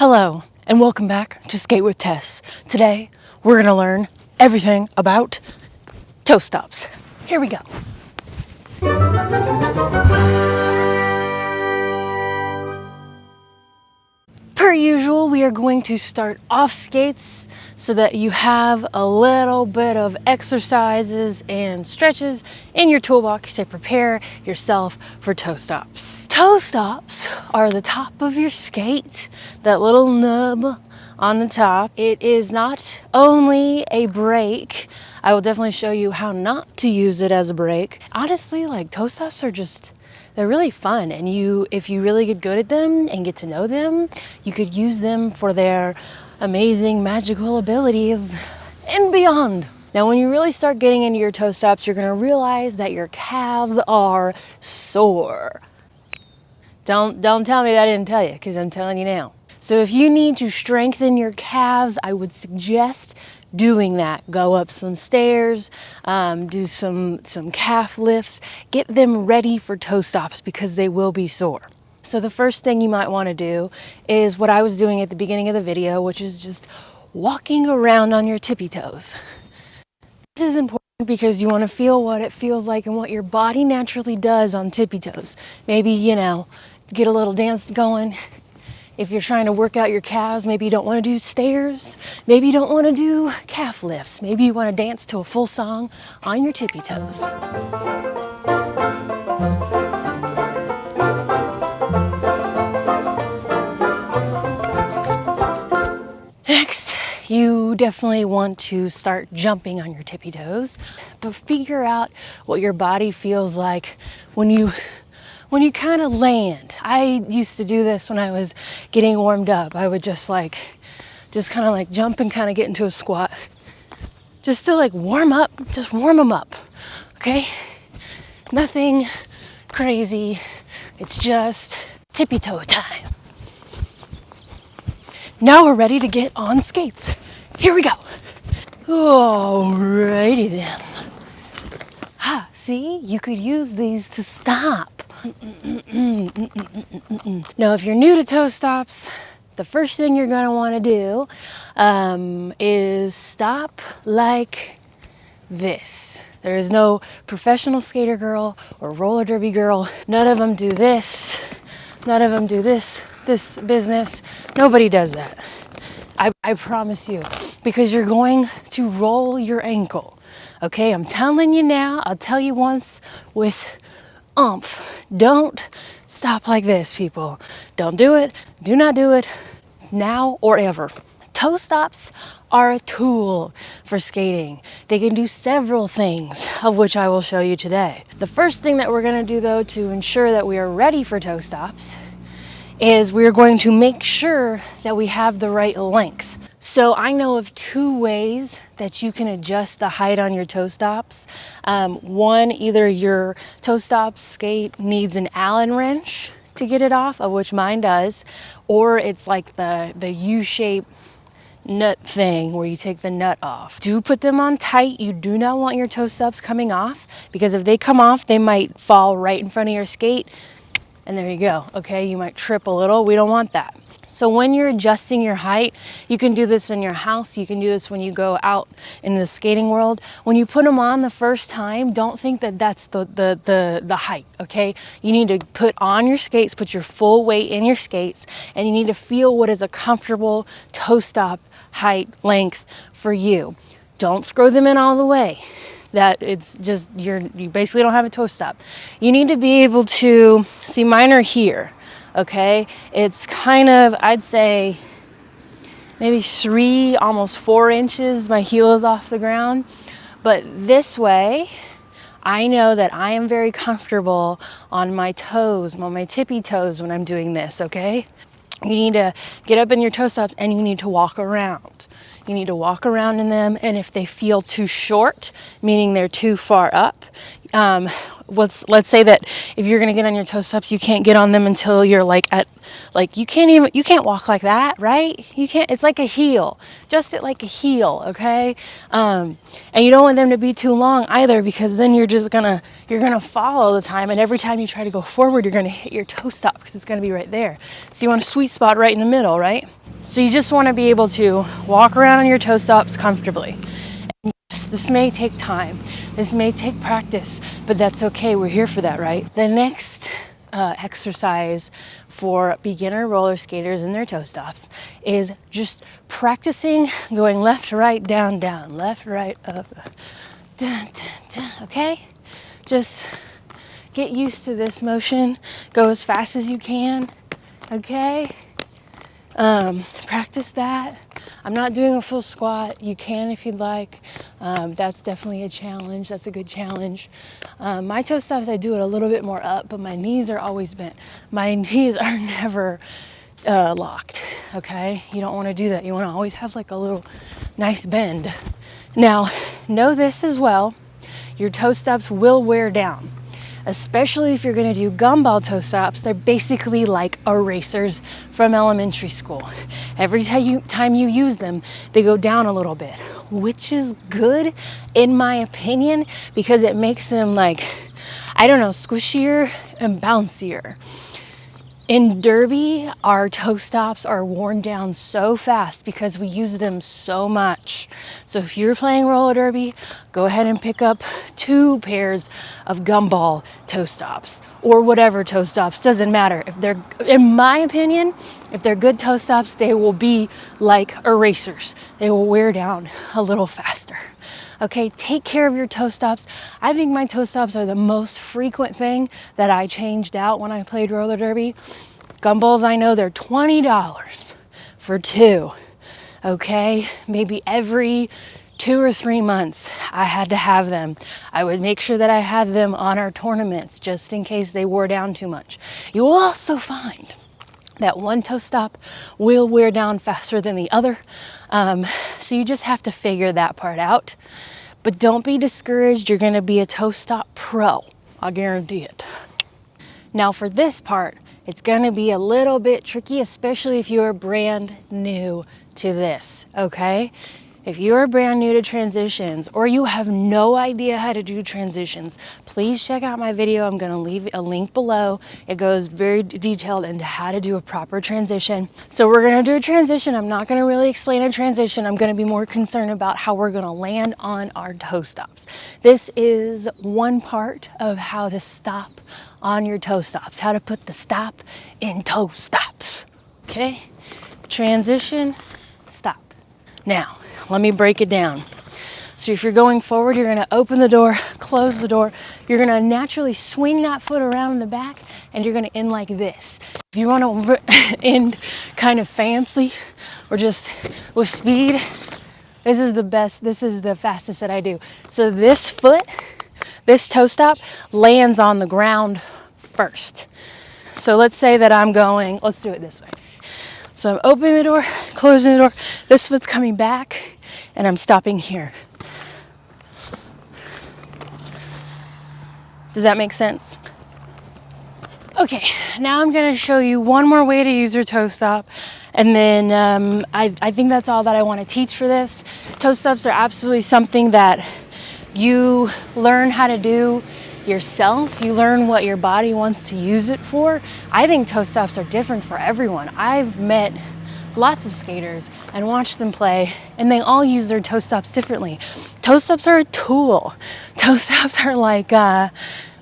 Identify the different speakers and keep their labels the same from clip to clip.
Speaker 1: Hello, and welcome back to Skate with Tess. Today, we're gonna learn everything about toe stops. Here we go. Per usual, we are going to start off skates so that you have a little bit of exercises and stretches in your toolbox to prepare yourself for toe stops. Toe stops are the top of your skate, that little nub on the top. It is not only a brake. I will definitely show you how not to use it as a brake. Honestly, like, toe stops are they're really fun, and if you really get good at them and get to know them, you could use them for their amazing magical abilities and beyond. Now, when you really start getting into your toe stops, you're gonna realize that your calves are sore. Don't tell me that I didn't tell you, because I'm telling you now. So if you need to strengthen your calves, I would suggest doing that. Go up some stairs, do some calf lifts, get them ready for toe stops because they will be sore. So the first thing you might want to do is what I was doing at the beginning of the video, which is just walking around on your tippy toes. This is important because you want to feel what it feels like and what your body naturally does on tippy toes. Maybe, get a little dance going. If you're trying to work out your calves, maybe you don't want to do stairs. Maybe you don't want to do calf lifts. Maybe you want to dance to a full song on your tippy toes. Next, you definitely want to start jumping on your tippy toes, but figure out what your body feels like when you kind of land. I used to do this when I was getting warmed up. I would just kind of jump and kind of get into a squat just to warm up, just warm them up, okay? Nothing crazy. It's just tippy toe time. Now we're ready to get on skates. Here we go. Alrighty then. See, you could use these to stop. Now, if you're new to toe stops, the first thing you're going to want to do is stop like this. There is no professional skater girl or roller derby girl. None of them do this. None of them do this business. Nobody does that. I promise you, because you're going to roll your ankle. Okay, I'm telling you now. I'll tell you once with oomph. Don't stop like this, people. Don't do it. Do not do it now or ever. Toe stops are a tool for skating. They can do several things, of which I will show you today. The first thing that we're going to do, though, to ensure that we are ready for toe stops is we're going to make sure that we have the right length. So I know of two ways that you can adjust the height on your toe stops. One, either your toe stop skate needs an Allen wrench to get it off, of which mine does, or it's like the U-shaped nut thing where you take the nut off. Do put them on tight. You do not want your toe stops coming off, because if they come off, they might fall right in front of your skate. And there you go, okay? You might trip a little. We don't want that. So when you're adjusting your height, you can do this in your house. You can do this when you go out in the skating world. When you put them on the first time, don't think that that's the height, okay? You need to put on your skates, put your full weight in your skates, and you need to feel what is a comfortable toe stop height length for you. Don't screw them in all the way. That it's just, you basically don't have a toe stop. You need to be able to, see, mine are here, okay? It's kind of, I'd say, maybe 3, almost 4 inches, my heel is off the ground. But this way, I know that I am very comfortable on my toes, on my tippy toes when I'm doing this, okay? You need to get up in your toe stops and you need to walk around. You need to walk around in them, and if they feel too short, meaning they're too far up, let's say that if you're gonna get on your toe stops, you can't get on them until you're you can't walk like that, right? You can't. It's like a heel, just like a heel, okay? And you don't want them to be too long either, because then you're gonna fall all the time, and every time you try to go forward, you're gonna hit your toe stop because it's gonna be right there. So you want a sweet spot right in the middle, right? So you just want to be able to walk around on your toe stops comfortably. And yes, this may take time. This may take practice, but that's okay. We're here for that, right? The next exercise for beginner roller skaters and their toe stops is just practicing going left, right, down, down, left, right, up, down, down, down, okay? Just get used to this motion. Go as fast as you can, okay? Practice that. I'm not doing a full squat. You can if you'd like. That's definitely a challenge. That's a good challenge. My toe stops, I do it a little bit more up, but my knees are always bent. My knees are never locked, okay? You don't want to do that. You want to always have like a little nice bend. Now, know this as well. Your toe stops will wear down. Especially if you're going to do gumball toe stops. They're basically like erasers from elementary school. Every time you use them, they go down a little bit, which is good in my opinion, because it makes them like, I don't know, squishier and bouncier. In derby, our toe stops are worn down so fast because we use them so much. So if you're playing roller derby, go ahead and pick up 2 pairs of gumball toe stops or whatever toe stops, doesn't matter. If they're, in my opinion, if they're good toe stops, they will be like erasers. They will wear down a little faster. Okay, take care of your toe stops. I think my toe stops are the most frequent thing that I changed out when I played roller derby. Gumballs, I know they're $20 for 2. Okay, maybe every 2 or 3 months I had to have them. I would make sure that I had them on our tournaments just in case they wore down too much. You will also find that one toe stop will wear down faster than the other. So you just have to figure that part out. But don't be discouraged. You're going to be a toe stop pro. I guarantee it. Now for this part, it's going to be a little bit tricky, especially if you are brand new to this, okay? If you are brand new to transitions or you have no idea how to do transitions, please check out my video. I'm going to leave a link below. It goes very detailed into how to do a proper transition. So we're going to do a transition. I'm not going to really explain a transition. I'm going to be more concerned about how we're going to land on our toe stops. This is one part of how to stop on your toe stops, how to put the stop in toe stops, okay? Transition, stop. Now, let me break it down. So if you're going forward, you're gonna open the door, close the door. You're gonna naturally swing that foot around in the back and you're gonna end like this. If you wanna end kind of fancy or just with speed, this is the best, this is the fastest that I do. So this foot, this toe stop lands on the ground first. So let's say that I'm going, let's do it this way. So I'm opening the door, closing the door, this foot's coming back, and I'm stopping here. Does that make sense? Okay, now I'm gonna show you one more way to use your toe stop, and then I think that's all that I wanna teach for this. Toe stops are absolutely something that you learn how to do yourself. You learn what your body wants to use it for. I think toe stops are different for everyone. I've met lots of skaters and watched them play, and they all use their toe stops differently. Toe stops are a tool. Toe stops are like have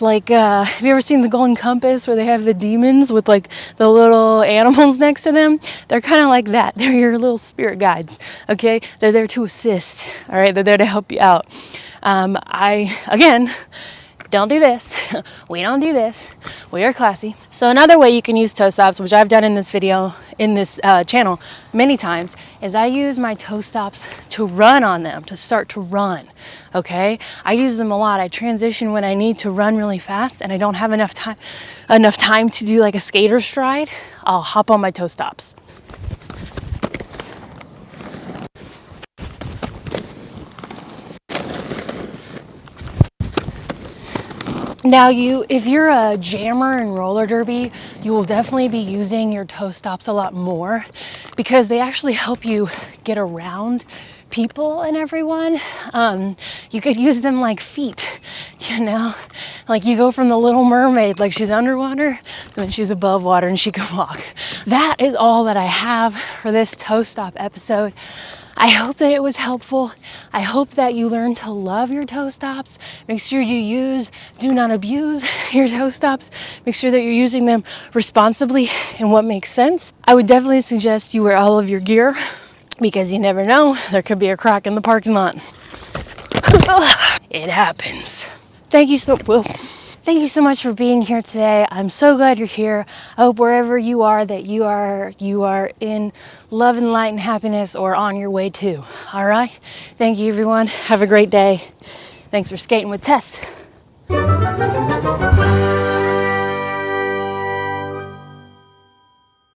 Speaker 1: you ever seen the Golden Compass where they have the demons with like the little animals next to them? They're kind of like that. They're your little spirit guides, okay? They're there to assist, all right? They're there to help you out. Again, don't do this. We don't do this. We are classy. So another way you can use toe stops, which I've done in this video, in this channel many times, is I use my toe stops to run on them, to start to run, okay? I use them a lot. I transition when I need to run really fast and I don't have enough time to do like a skater stride. I'll hop on my toe stops. Now if you're a jammer in roller derby, you will definitely be using your toe stops a lot more because they actually help you get around people and everyone. You could use them like feet, you know, like you go from the Little Mermaid, like she's underwater and then she's above water and she can walk. That is all that I have for this toe stop episode. I hope that it was helpful. I hope that you learn to love your toe stops. Make sure you do not abuse your toe stops. Make sure that you're using them responsibly and what makes sense. I would definitely suggest you wear all of your gear because you never know, there could be a crack in the parking lot. It happens. Thank you so much for being here today. I'm so glad you're here. I hope wherever you are that you are in love and light and happiness or on your way to. All right? Thank you, everyone. Have a great day. Thanks for skating with Tess.